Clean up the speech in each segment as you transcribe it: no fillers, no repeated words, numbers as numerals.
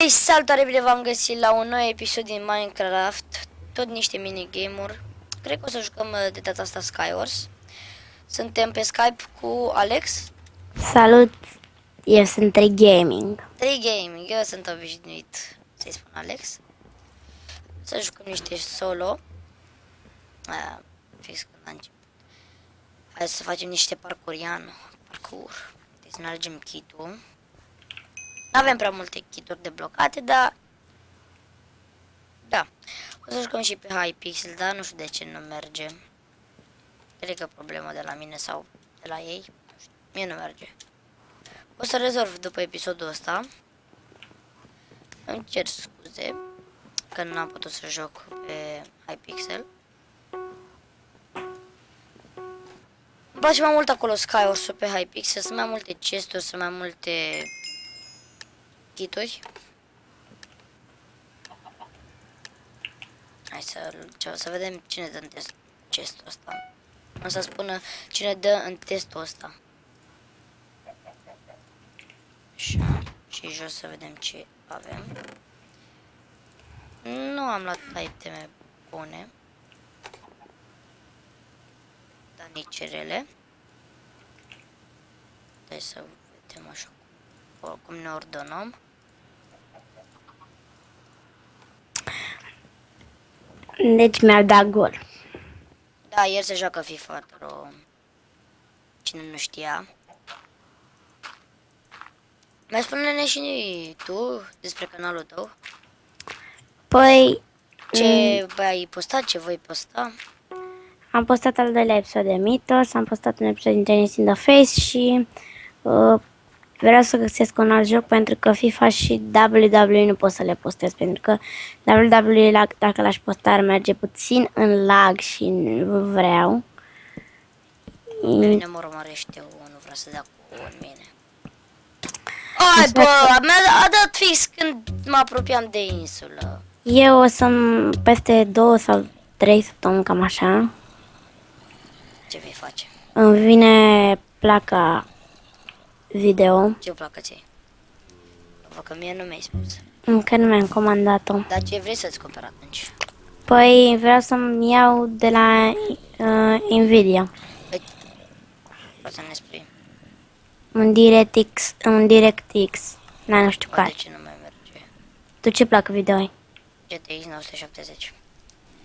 Salutare, bine v-am găsit la un nou episod din Minecraft. Tot niște minigame-uri. Cred că o să jucăm de data asta Skywars. Suntem pe Skype cu Alex. Salut, eu sunt 3 Gaming. 3 Gaming, eu sunt obișnuit să-i spun Alex. Să jucăm niște solo. Fix când a început. Hai să facem niște parcur. Deci să ne alegem kit-ul. Nu avem prea multe kit-uri deblocate, dar... Da. O să jucăm și pe Hypixel, dar nu știu de ce nu merge. Cred că problema de la mine sau de la ei. Nu știu. Mie nu merge. O să rezolv după episodul ăsta. Îmi cer scuze că nu am putut să joc pe Hypixel. Îmi place mai mult acolo Skywars pe Hypixel. Sunt mai multe chesturi, sunt mai multe kituri. Hai să vedem cine dă în testul ăsta. O să spună cine dă în testul ăsta. Așa. Și jos să vedem ce avem. Nu am luat iteme bune. Dar nici rele. Hai să vedem așa cum ne ordonăm. Deci mi-au dat gol. Da, ieri se joacă FIFA, cine nu știa. Mai spune-ne și tu despre canalul tău. Păi, Ce ai postat, ce voi posta? am postat al doilea episod de Mythos, am postat un episod din Tennis in the Face și vreau să găsesc un alt joc pentru că FIFA și WWE nu pot să le postez pentru că WWE dacă l-aș posta ar merge puțin în lag și nu vreau. Pe mine mă urmărește, nu vrea să dea cu în mine. Ai bă, a dat fix când mă apropiam de insulă. Eu o să peste 2 sau 3 săptămâni, cam așa, Ce vei face? îmi vine placa video. Ce-o placă ție? Că mie nu mi-ai spus. Încă nu mi-am comandat-o. Dar ce vrei să-ți cumperi atunci? Păi vreau să-mi iau de la Nvidia Poți să ne spui? un DirectX, nu știu Bă, care. de ce nu mai merge? Tu ce placă video ai? GTX 970.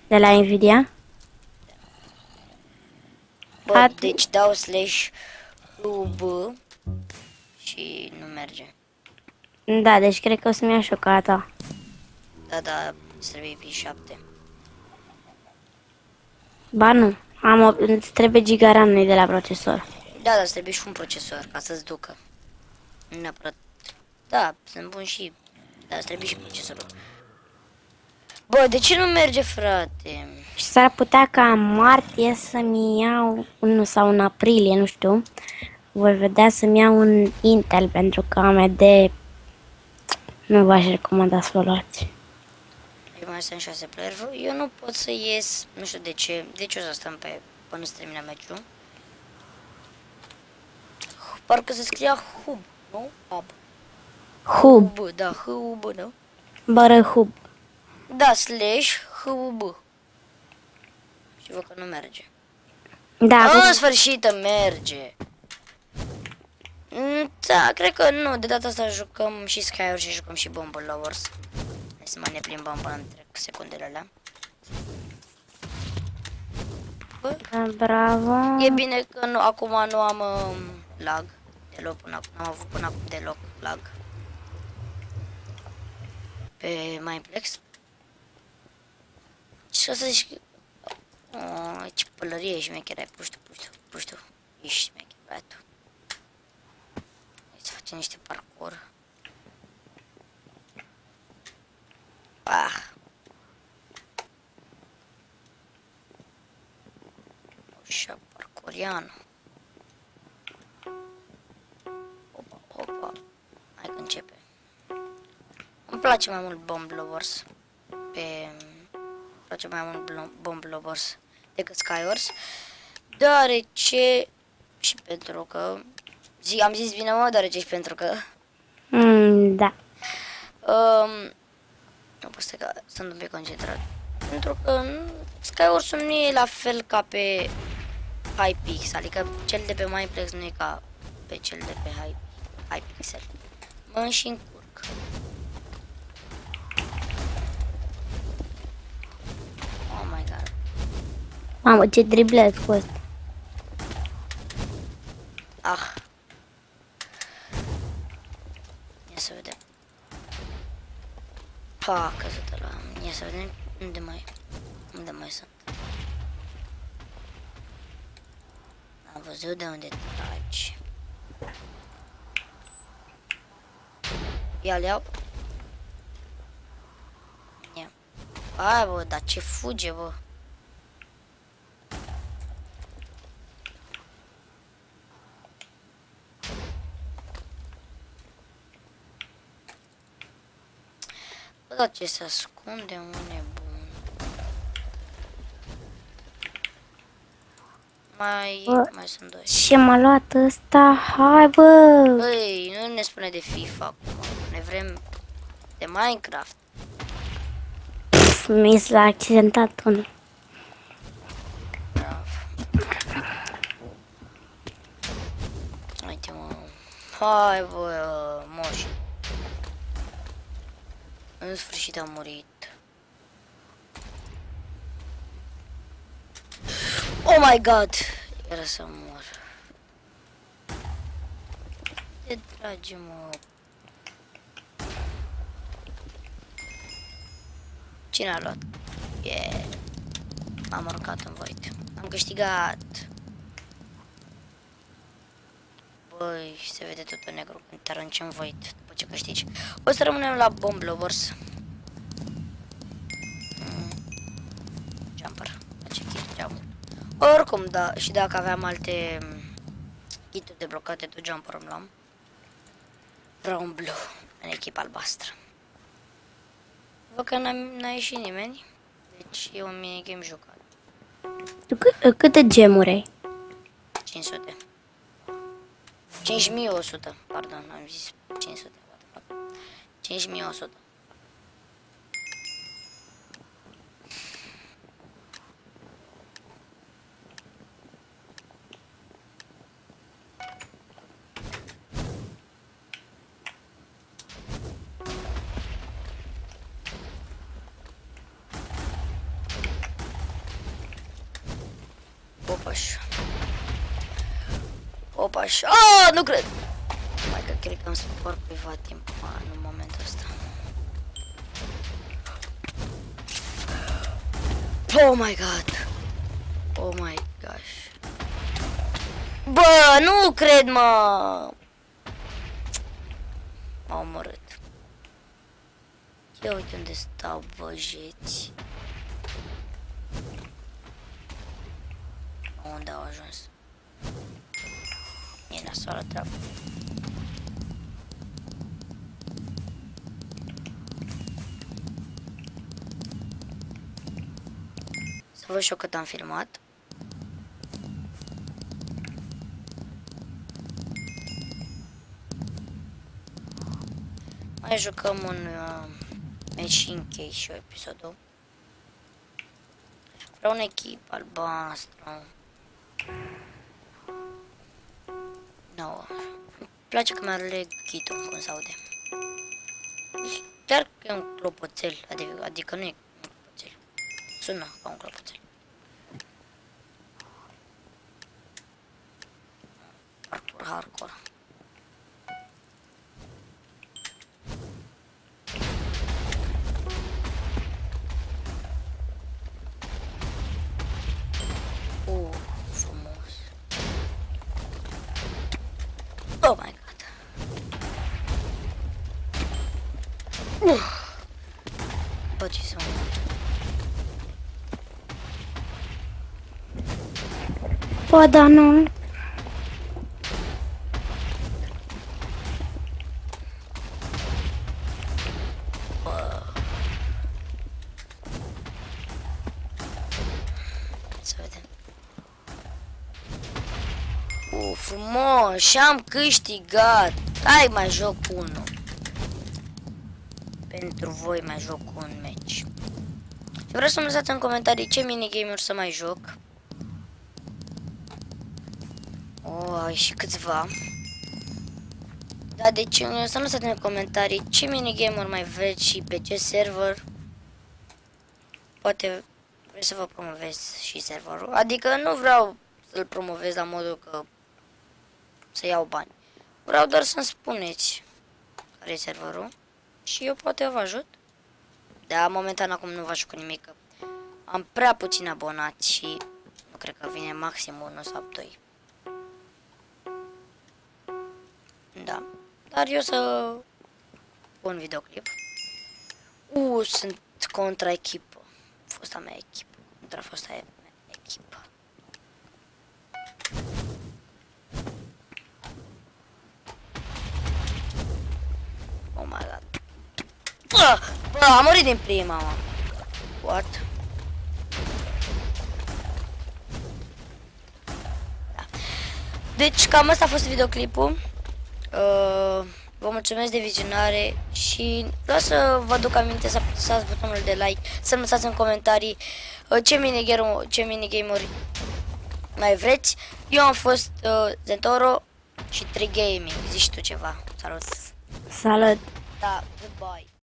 De la Nvidia? Bă, deci dau slash UB și nu merge. Da, deci cred că o să-mi iau și o ca a ta. Da, îți trebuie P7. Ba nu, îți trebuie giga RAM, nu de la procesor. Da, dar îți trebuie și un procesor ca să-ți ducă. Nu neapărat. Da, sunt bun și... Da, îți trebuie și procesorul. Bă, de ce nu merge, frate? Și s-ar putea ca în martie să-mi iau, nu, sau în aprilie, nu știu, voi vedea să-mi iau un Intel pentru că AMD nu v-aș recomanda să o luați. Eu mai sunt 6 player. Eu nu pot să ies, nu știu de ce. Deci o să stăm până se termină meciul. Parcă se scria hub, nu? Hub, Da, hub, nu? bară hub. Da, slash hub. Și văd că nu merge. Da, În sfârșit merge. Da, cred că nu. De data asta jucăm și Skywars și jucăm și Bumble Lovers. Hai să mai ne plimbăm până întrec secundele alea. Bă, bravo. e bine că acum nu am lag. Deloc până acum. N-am avut până acum deloc lag. Pe Mineplex. Și o să zici că... Oh, ce pălărie șmecherai. Puștu. Ești șmecher, băiatul. Hai să facem niște parcur. Așa, parcurian. Opa. Hai că începe. Îmi place mai mult Bomb Lovers. Îmi place mai mult Bomb Lovers decât Skywars. Deoarece... Și pentru că... Am zis bine, mă, deoarece și pentru că... Da. Nu pot să sunt un pic concentrat. Pentru că Skywars nu e la fel ca pe Hypixel, adică cel de pe Mineplex nu e ca pe cel de pe Hypixel. Mă și încurc. Oh my god. Mamă, ce driblet cu ăsta. Ah. Ia să vedem. Pa, căzut ăla. Ia să vedem unde mai sunt. Am văzut de unde tragi. Ia-l iau. Ia. Hai bă, dar ce fuge bă. Bă, dar ce se ascunde un nebun. Mai sunt doi. Ce m-a luat ăsta? Hai bă! Băi, nu ne spune de FIFA acum. Ne vrem de Minecraft. Mi s-a accidentat unul. Bravo. Uite mă. Hai bă, moși. În sfârșit am murit. Oh my god! Era să mor. De dragi mă. Cine a luat? Yeah. M-am aruncat în void. Am câștigat. Băi, se vede totul negru când te arunci în void după ce câștigi. O să rămânem la Bomb Lovers. Jumper. Face jumper. Oricum, da, și dacă aveam alte kit-uri deblocate, tot jumper îmi luam. Vreau un blue în echipa albastră. Văd că n-a ieșit nimeni. Deci e un minigame jucat. Tu câte gemuri ai? 500. 5100. Pardon, am zis 500. 5100. Opaș. Opaș. Ah, nu cred. Mai că cred că am spart cuiva timp în momentul ăsta. Oh my god. Oh my gosh. Bă, nu cred, mă. M-au omorât. Ia uite unde stau băjeți. Unde au ajuns? E nasoală treabă. Să văd și eu cât am filmat. Mai jucăm un Machine Case și episodul. Vreau un echipă albastră. Nu. Îmi place că mi-aleg kit-ul, cum se aude. Chiar că e un clopoțel, adică nu e un clopoțel. Sună ca un clopoțel. Parkour hardcore. Frumos. Oh my god. Bă, ce să mă... Bă, dar nu. Să vedem. Frumos, și am câștigat. Hai mai joc unul. pentru voi mai joc un match. Și vreau să-mi lăsați în comentarii ce minigame-uri să mai joc. Ai și câțiva. Da, deci să-mi lăsați în comentarii ce minigame-uri mai vreți și pe ce server. Poate vreau să vă promovez și serverul. Adică nu vreau să-l promovez la modul că să iau bani. Vreau doar să-mi spuneți care e serverul și eu poate vă ajut. Da, momentan acum nu vă ajut cu nimic, că am prea puțin abonați și nu cred că vine maxim 1 sau 2. Da, dar eu să pun videoclip. Sunt contra echipă. Fosta mea echipă. Contra fosta mea echipă. Oh my god. Bă, am murit din prima, mă. What? Da. Deci cam asta a fost videoclipul. Vă mulțumesc de vizionare și vreau să vă aduc aminte să apăsați butonul de like, să-mi lăsați în comentarii ce minigame-uri mai vreți. Eu am fost Zentoro și 3 Gaming. Zici tu ceva. Salut. Salut! Da, goodbye.